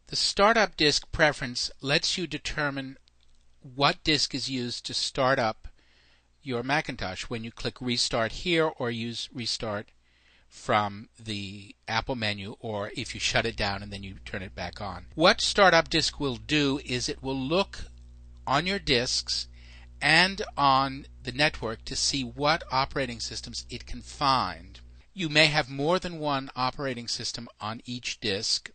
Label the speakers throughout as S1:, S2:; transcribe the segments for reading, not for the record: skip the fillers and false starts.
S1: The startup disk preference lets you determine what disk is used to start up your Macintosh when you click Restart here or use Restart from the Apple menu, or if you shut it down and then you turn it back on. What startup disk will do is it will look on your disks and on the network to see what operating systems it can find. You may have more than one operating system on each disk.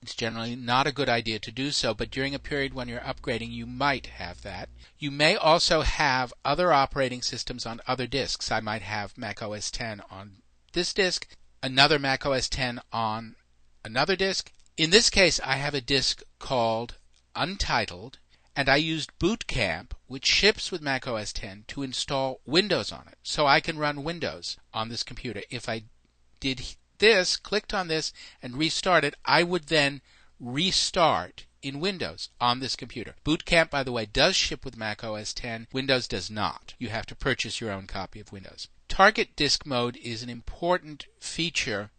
S1: It's generally not a good idea to do so, but during a period when you're upgrading, you might have that. You may also have other operating systems on other disks. I might have Mac OS X on this disk, another Mac OS X on another disk. In this case, I have a disk called Untitled, and I used Boot Camp, which ships with Mac OS X, to install Windows on it, so I can run Windows on this computer. If I did this, clicked on this, and restarted, I would then restart in Windows on this computer. Boot Camp, by the way, does ship with Mac OS X. Windows does not. You have to purchase your own copy of Windows. Target disk mode is an important feature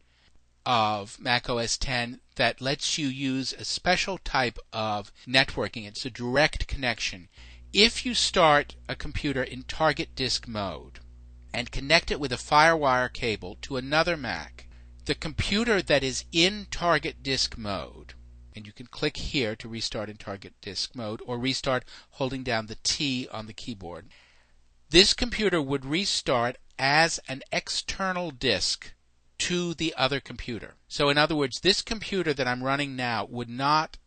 S1: of Mac OS X that lets you use a special type of networking. It's a direct connection. If you start a computer in target disk mode and connect it with a FireWire cable to another Mac, the computer that is in target disk mode, and you can click here to restart in target disk mode or restart holding down the T on the keyboard, this computer would restart as an external disk to the other computer. So in other words, this computer that I'm running now would not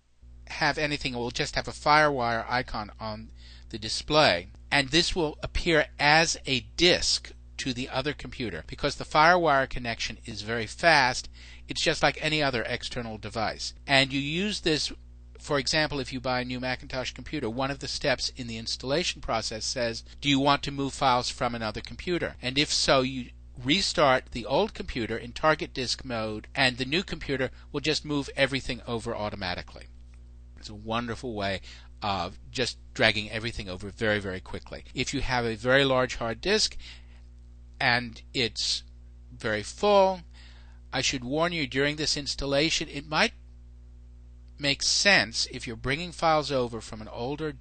S1: have anything. It will just have a FireWire icon on the display, and this will appear as a disk to the other computer. Because the FireWire connection is very fast, it's just like any other external device. And you use this, for example, if you buy a new Macintosh computer, one of the steps in the installation process says, do you want to move files from another computer? And if so, you restart the old computer in target disk mode, and the new computer will just move everything over automatically. It's a wonderful way of just dragging everything over very, very quickly. If you have a very large hard disk and it's very full, I should warn you during this installation, it might make sense if you're bringing files over from an older,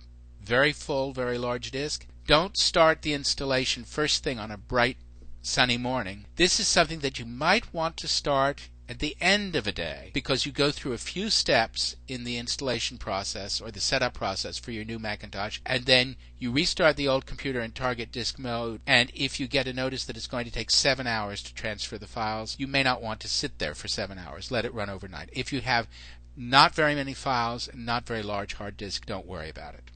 S1: very full, very large disk. Don't start the installation first thing on a bright, sunny morning. This is something that you might want to start at the end of a day, because you go through a few steps in the installation process or the setup process for your new Macintosh, and then you restart the old computer in target disk mode, and if you get a notice that it's going to take 7 hours to transfer the files, you may not want to sit there for 7 hours. Let it run overnight. If you have not very many files and not very large hard disk, don't worry about it.